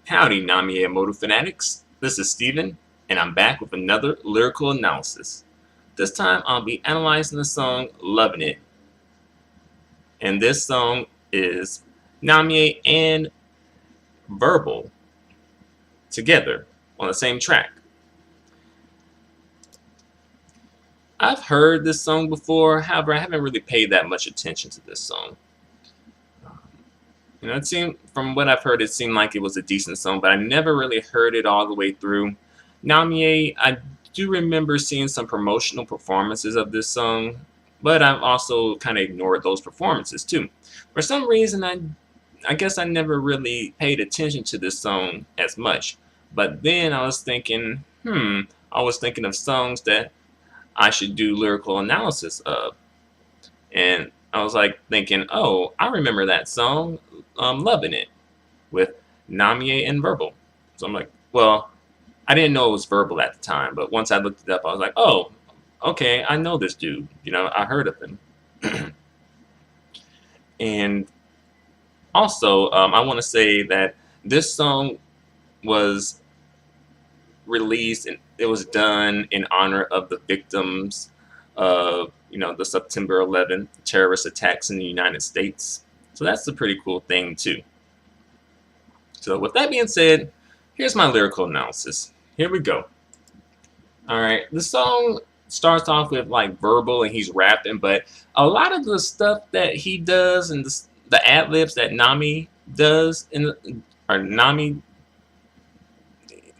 Howdy, Namie Amuro fanatics. This is Steven, and I'm back with another lyrical analysis. This time I'll be analyzing the song Lovin' and this song is Namie and Verbal together on the same track. I've heard this song before, however, I haven't really paid that much attention to this song. It seemed, from what I've heard, it seemed like it was a decent song, but I never really heard it all the way through. Namie, I do remember seeing some promotional performances of this song, but I've also kind of ignored those performances too. For some reason, I guess I never really paid attention to this song as much. But then I was thinking, I was thinking of songs that I should do lyrical analysis of. And I was like thinking, oh, I remember that song, Lovin' It, with Namie and Verbal. So I'm like, well, I didn't know it was Verbal at the time, but once I looked it up, I was like, oh, okay, I know this dude. I heard of him. And also, I want to say that this song was released and it was done in honor of the victims of the September 11th terrorist attacks in the United States. So that's a pretty cool thing too. So with that being said, here's my lyrical analysis. Here we go. All right, the song starts off with like Verbal and he's rapping, but a lot of the stuff that he does and the ad libs that Namie does Namie,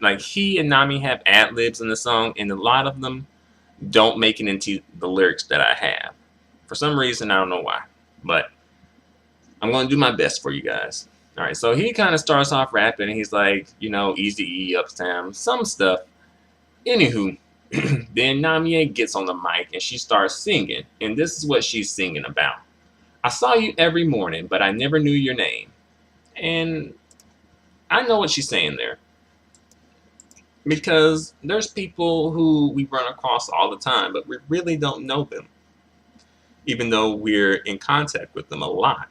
like he and Namie have ad libs in the song, and a lot of them don't make it into the lyrics that I have. For some reason, I don't know why, but I'm going to do my best for you guys. All right, so he kind of starts off rapping, and he's like, Easy E, Uptown, some stuff. Anywho, then Namie gets on the mic, and she starts singing, and this is what she's singing about. I saw you every morning, but I never knew your name. And I know what she's saying there. Because there's people who we run across all the time, but we really don't know them, even though we're in contact with them a lot.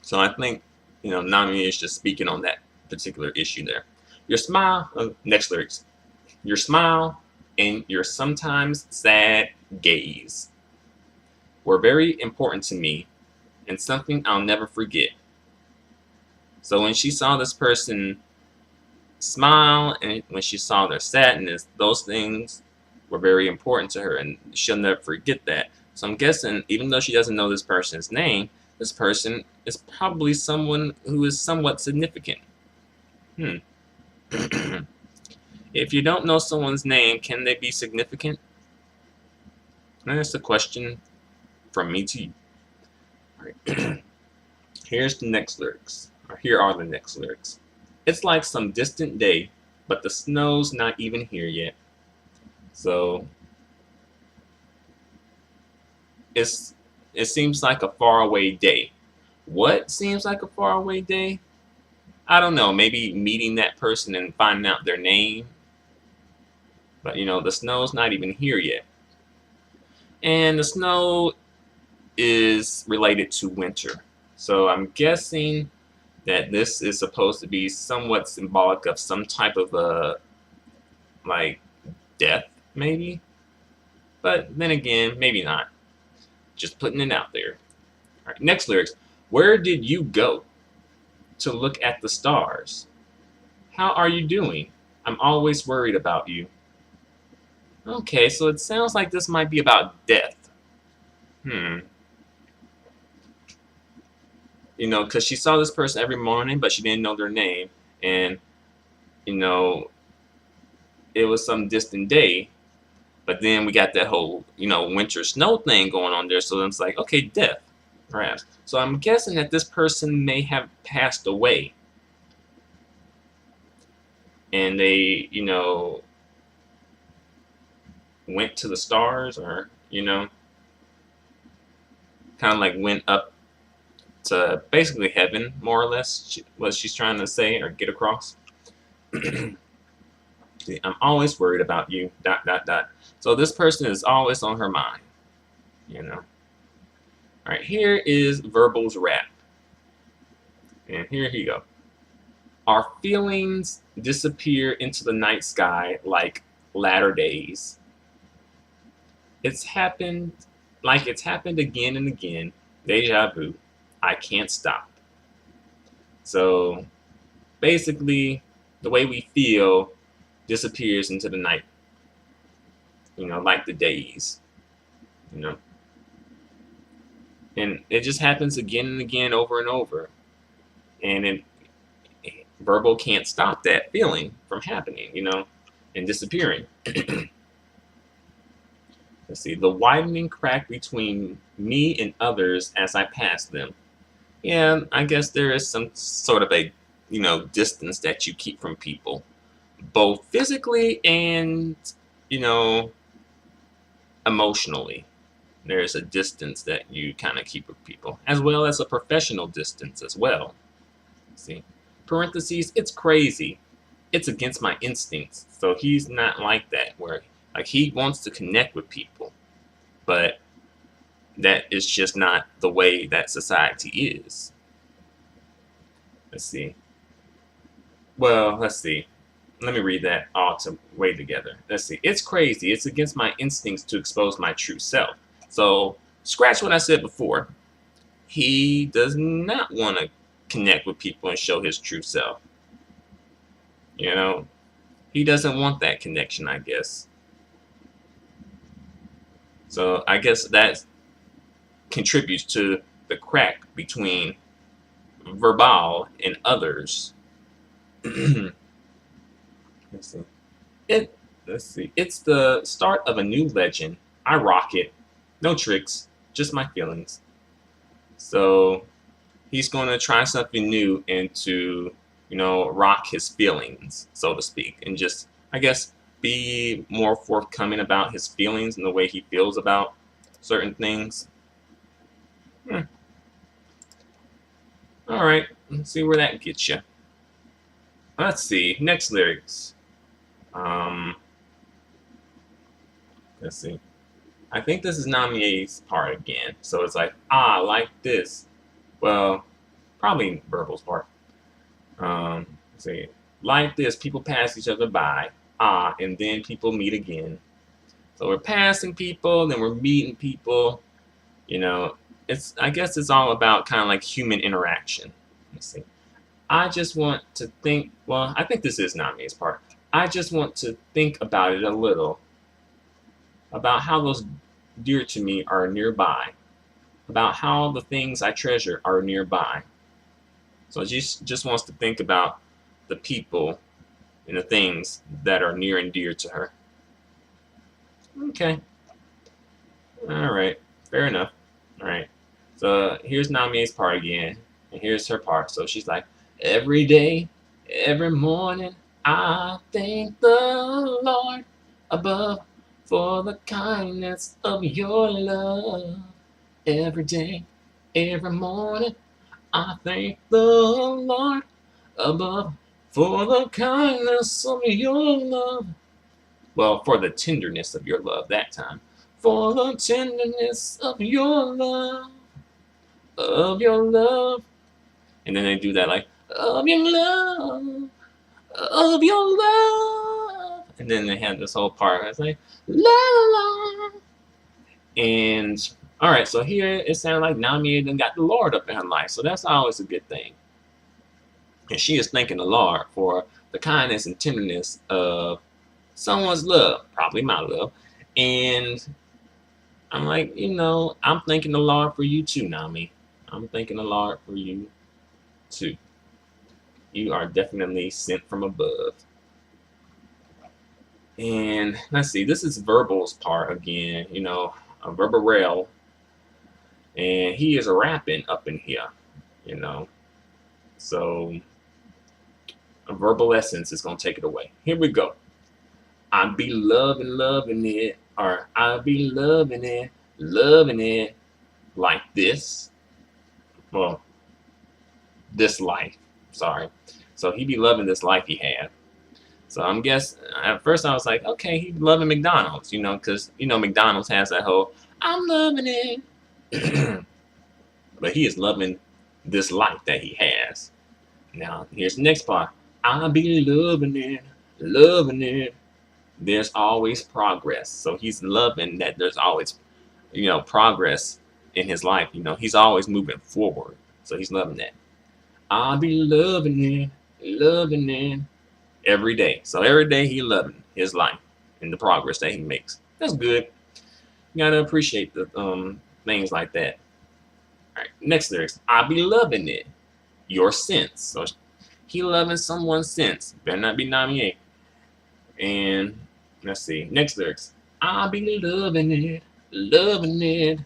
So I think, Namie is just speaking on that particular issue there. Your smile, next lyrics. Your smile and your sometimes sad gaze were very important to me and something I'll never forget. So when she saw this person smile and when she saw their sadness, those things were very important to her and she'll never forget that. So I'm guessing, even though she doesn't know this person's name, this person is probably someone who is somewhat significant. If you don't know someone's name, can they be significant? And that's a question from me to you. All right. Here's the next lyrics. Or here are the next lyrics. It's like some distant day, but the snow's not even here yet. So it seems like a faraway day. What seems like a faraway day? I don't know. Maybe meeting that person and finding out their name. But the snow's not even here yet. And the snow is related to winter. So I'm guessing that this is supposed to be somewhat symbolic of some type of like death, maybe. But then again, maybe not. Just putting it out there. All right, next lyrics. Where did you go to look at the stars? How are you doing? I'm always worried about you. Okay, so it sounds like this might be about death. Because she saw this person every morning, but she didn't know their name. And, it was some distant day. But then we got that whole, winter snow thing going on there. So it's like, okay, death, perhaps. So I'm guessing that this person may have passed away. And they, went to the stars or, kind of like went up to basically heaven, more or less, what she's trying to say or get across. I'm always worried about you, ... So this person is always on her mind, All right, here is Verbal's rap. And here he go. Our feelings disappear into the night sky like latter days. It's happened it's happened again and again. Deja vu. I can't stop. So basically, the way we feel disappears into the night, like the days, you know. And it just happens again and again, over and over. And verbal can't stop that feeling from happening, and disappearing. Let's see, the widening crack between me and others as I pass them. Yeah, I guess there is some sort of a, distance that you keep from people, both physically and, you know, emotionally. There's a distance that you kind of keep with people, as well as a professional distance as well. See, parentheses, it's crazy. It's against my instincts. So he's not like that, where like he wants to connect with people, but that is just not the way that society is. Let's see. Well, let's see. Let me read that all way together. Let's see. It's crazy. It's against my instincts to expose my true self. So scratch what I said before. He does not want to connect with people and show his true self. He doesn't want that connection, I guess. So I guess that contributes to the crack between Verbal and others. Let's see. Let's see. It's the start of a new legend. I rock it. No tricks, just my feelings. So he's going to try something new and to, rock his feelings, so to speak, and just, I guess, be more forthcoming about his feelings and the way he feels about certain things. All right, let's see where that gets you. Let's see, next lyrics. Let's see. I think this is Namie's part again. So it's like, like this. Well, probably Verbal's part. Let's see. Like this, people pass each other by. And then people meet again. So we're passing people, then we're meeting people. I guess it's all about kind of like human interaction. Let's see. I just want to think, well, I think this is Namie's part. I just want to think about it a little. About how those dear to me are nearby. About how the things I treasure are nearby. So she just wants to think about the people and the things that are near and dear to her. Okay. All right. Fair enough. All right. So here's Namie's part again. And here's her part. So she's like, every day, every morning, I thank the Lord above for the kindness of your love. Every day, every morning, I thank the Lord above for the kindness of your love. Well, for the tenderness of your love that time. For the tenderness of your love. Of your love. And then they do that like, of your love. Of your love. And then they have this whole part. It's like, la la. And all right, so here it sounds like Namie then got the Lord up in her life. So that's always a good thing. And she is thanking the Lord for the kindness and tenderness of someone's love, probably my love. And I'm like, I'm thanking the Lord for you too, Namie. I'm thanking the Lord for you too. You are definitely sent from above. And let's see, this is Verbal's part again, a Verbal Rail. And he is rapping up in here, So a Verbal Essence is going to take it away. Here we go. I be loving it, or I be loving it like this. Well, this life, sorry. So he be loving this life he had. So I'm guessing, at first I was like, okay, he loving McDonald's, because, McDonald's has that whole, I'm loving it. But he is loving this life that he has. Now, here's the next part. I be loving it, loving it. There's always progress. So he's loving that there's always, progress in his life. He's always moving forward. So he's loving that. I be loving it every day. So every day he loving his life and the progress that he makes. That's good. You gotta appreciate the things like that. All right, next lyrics. I be loving it. Your sense. So he loving someone's sense. Better not be Namie. And let's see. Next lyrics. I be loving it.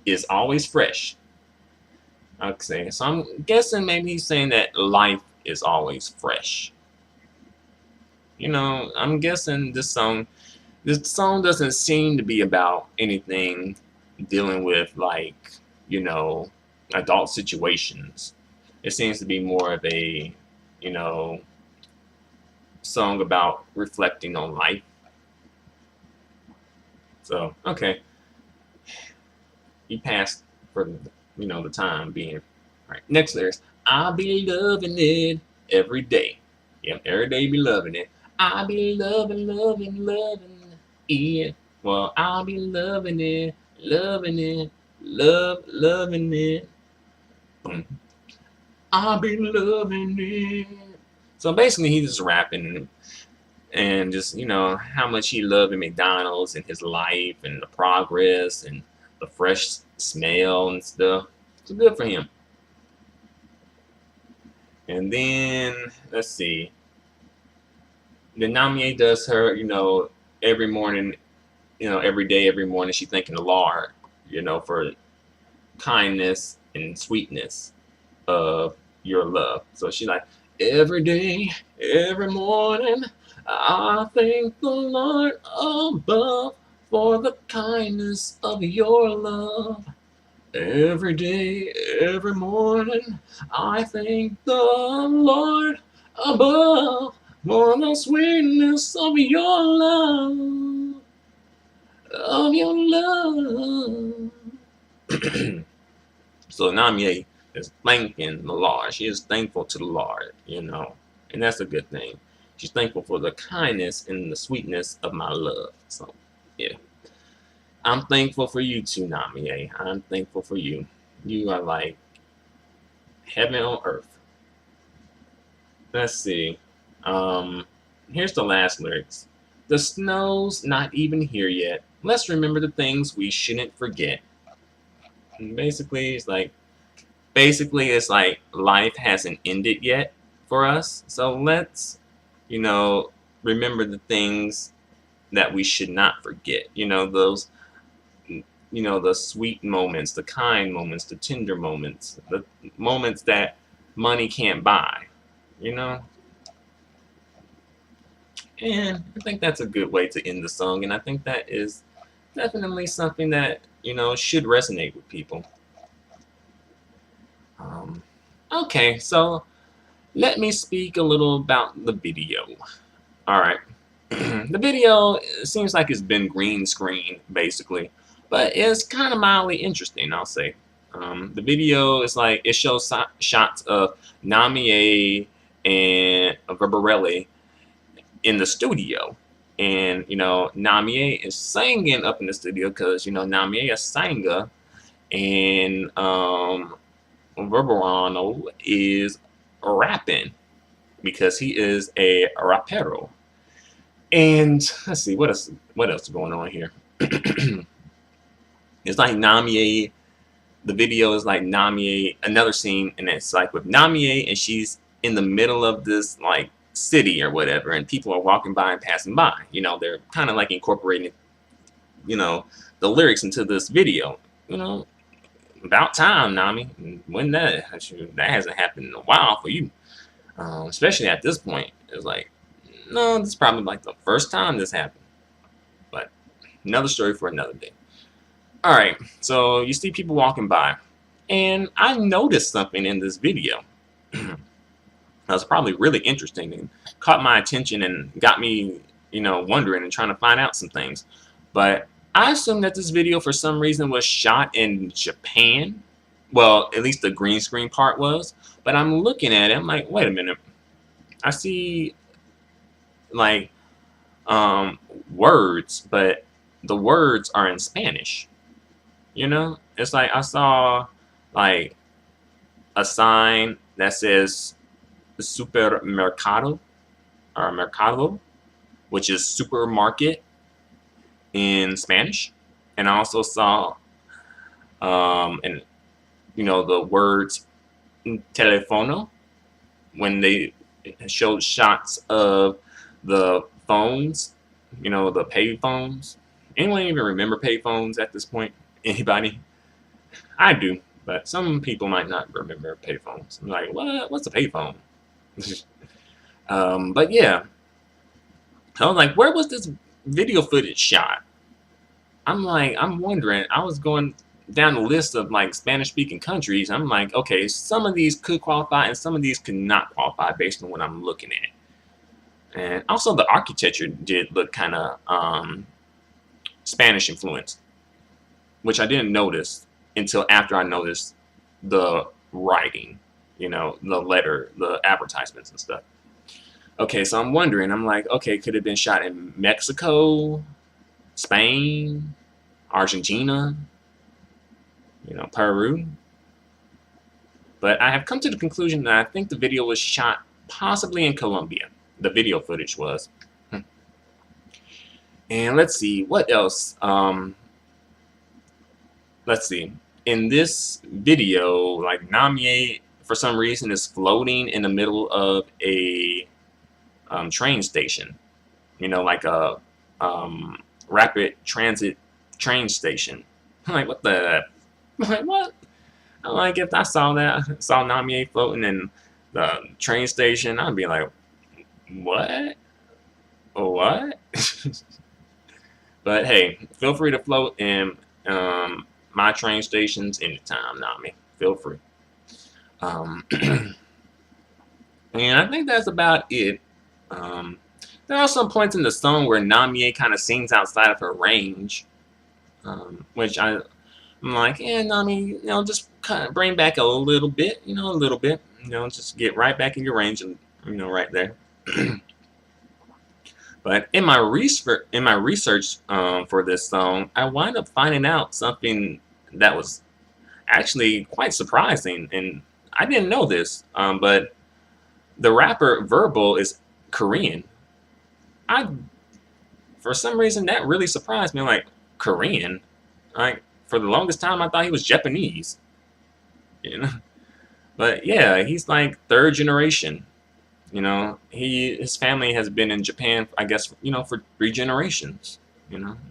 Is always fresh. Okay, so I'm guessing maybe he's saying that life is always fresh. I'm guessing this song doesn't seem to be about anything dealing with like, adult situations. It seems to be more of a, you know, song about reflecting on life. So, okay. He passed for, the time being. All right, next lyrics. I be loving it every day. Yep, every day be loving it. I be loving it. Well, I'll be loving it, loving it. Boom. I'll be loving it. So basically, he's just rapping and just, how much he loved McDonald's and his life and the progress and the fresh smell and stuff. It's good for him. And then, let's see. Then Namie does her, every morning, every day, every morning, she's thanking the Lord, for kindness and sweetness of your love. So she's like, every day, every morning, I thank the Lord above for the kindness of your love. Every day, every morning, I thank the Lord above for the sweetness of your love. Of your love. So Namie is thanking the Lord. She is thankful to the Lord, and that's a good thing. She's thankful for the kindness and the sweetness of my love. So, yeah. I'm thankful for you too, Namie. I'm thankful for you. You are like heaven on earth. Let's see. Here's the last lyrics. The snow's not even here yet. Let's remember the things we shouldn't forget. And basically, it's like life hasn't ended yet for us. So let's, remember the things that we should not forget. Those, the sweet moments, the kind moments, the tender moments, the moments that money can't buy, And I think that's a good way to end the song, and I think that is definitely something that, should resonate with people. Okay, so let me speak a little about the video. Alright. The video seems like it's been green screen, basically, but it's kind of mildly interesting, I'll say. The video is like, it shows shots of Namie and Verbarelli in the studio. And, Namie is singing up in the studio because, Namie is singer and Verbarano is rapping because he is a rapero. And let's see, what else is going on here? It's like Namie, the video is like Namie, another scene, and it's like with Namie, and she's in the middle of this like city or whatever, and people are walking by and passing by. They're kind of like incorporating, the lyrics into this video. About time, Namie. When that hasn't happened in a while for you, especially at this point. It's like, no, this is probably like the first time this happened. But another story for another day. All right, so you see people walking by, and I noticed something in this video. That was probably really interesting and caught my attention and got me, wondering and trying to find out some things. But I assume that this video, for some reason, was shot in Japan, Well, at least the green screen part was. But I'm looking at it, I'm like, wait a minute. I see like um, words, but the words are in Spanish. You know, it's like I saw like a sign that says supermercado or mercado, which is supermarket in Spanish, and I also saw and the words telefono when they showed shots of the phones, the pay phones. Anyone even remember pay phones at this point? Anybody? I do, but some people might not remember payphones. I'm like, what? What's a payphone? But yeah, I was like, where was this video footage shot? I'm like, I'm wondering. I was going down the list of like Spanish-speaking countries. I'm like, okay, some of these could qualify, and some of these could not qualify based on what I'm looking at. And also, the architecture did look kind of Spanish influenced, which I didn't notice until after I noticed the writing, the letter, the advertisements and stuff. Okay, so I'm wondering, I'm like, okay, could it have been shot in Mexico, Spain, Argentina, Peru? But I have come to the conclusion that I think the video was shot possibly in Colombia. The video footage was. And let's see, what else? Let's see. In this video, like Namie, for some reason, is floating in the middle of a train station. Like a rapid transit train station. I'm like, what the? I'm like, what? I'm like, if I saw that, saw Namie floating in the train station, I'd be like, what? What? But hey, feel free to float in my train stations anytime, Namie. Feel free. And I think that's about it. There are some points in the song where Namie kind of sings outside of her range, which I'm like, yeah, Namie, just kind of bring back a little bit, a little bit, just get right back in your range and, right there. But in my research for this song, I wound up finding out something that was actually quite surprising, and I didn't know this, but the rapper Verbal is Korean. For some reason, that really surprised me. Like, Korean? Like, for the longest time, I thought he was Japanese. But yeah, he's like third generation. His family has been in Japan, I guess, for 3 generations.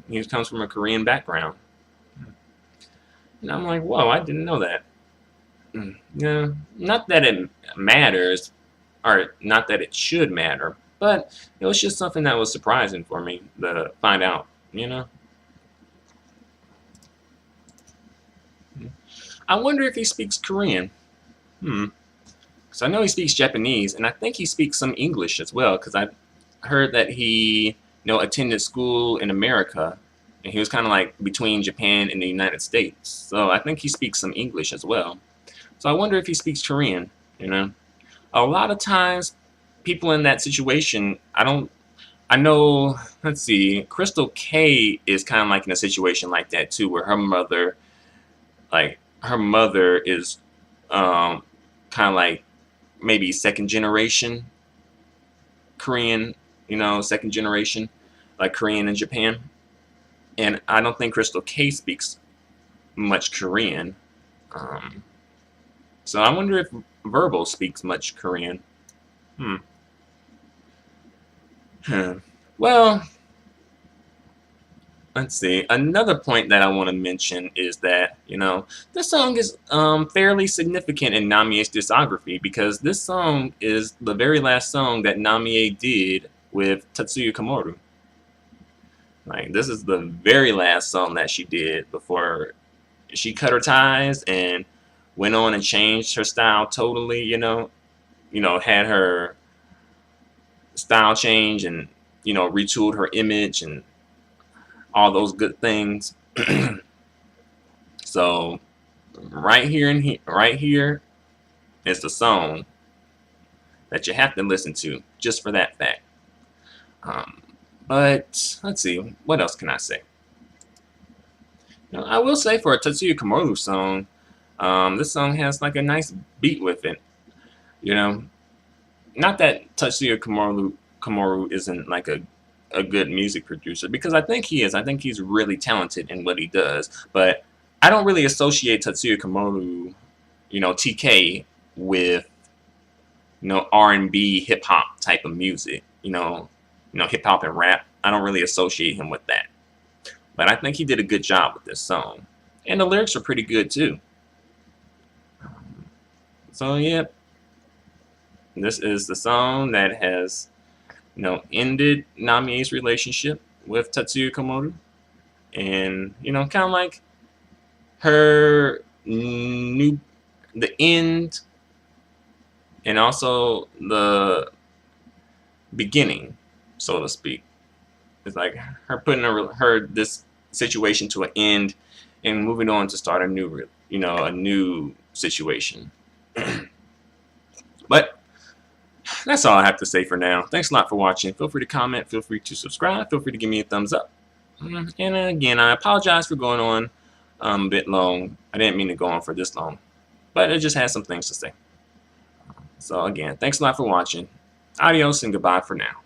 He comes from a Korean background. And I'm like, whoa, I didn't know that. Yeah, not that it matters, or not that it should matter, but it was just something that was surprising for me to find out. I wonder if he speaks Korean. So I know he speaks Japanese, and I think he speaks some English as well, because I heard that he, attended school in America, and he was kind of like between Japan and the United States. So I think he speaks some English as well. So I wonder if he speaks Korean. A lot of times, people in that situation, I know. Let's see, Crystal K is kind of like in a situation like that too, where her mother is kind of like maybe second generation Korean, second generation, like Korean in Japan. And I don't think Crystal K speaks much Korean. So I wonder if Verbal speaks much Korean. Well, let's see. Another point that I want to mention is that, this song is fairly significant in Namie's discography, because this song is the very last song that Namie did with Tetsuya Komuro. Like, this is the very last song that she did before she cut her ties and went on and changed her style totally, had her style change and, retooled her image and all those good things. So right here is the song that you have to listen to just for that fact. Um, but let's see, what else can I say? I will say for a Tetsuya Komuro song, this song has like a nice beat with it. You know, not that Tetsuya Komuro isn't like a good music producer, because I think he is. I think he's really talented in what he does. But I don't really associate Tetsuya Komuro, TK, with R&B hip hop type of music. Hip hop and rap. I don't really associate him with that. But I think he did a good job with this song, and the lyrics are pretty good too. So yeah, this is the song that has ended Namie's relationship with Tetsuya Komuro, and kind of like her the end, and also the beginning, so to speak. It's like her putting her this situation to an end and moving on to start a new situation. But that's all I have to say for now. Thanks a lot for watching. Feel free to comment. Feel free to subscribe. Feel free to give me a thumbs up. And again, I apologize for going on a bit long. I didn't mean to go on for this long, but it just had some things to say. So again, thanks a lot for watching. Adios and goodbye for now.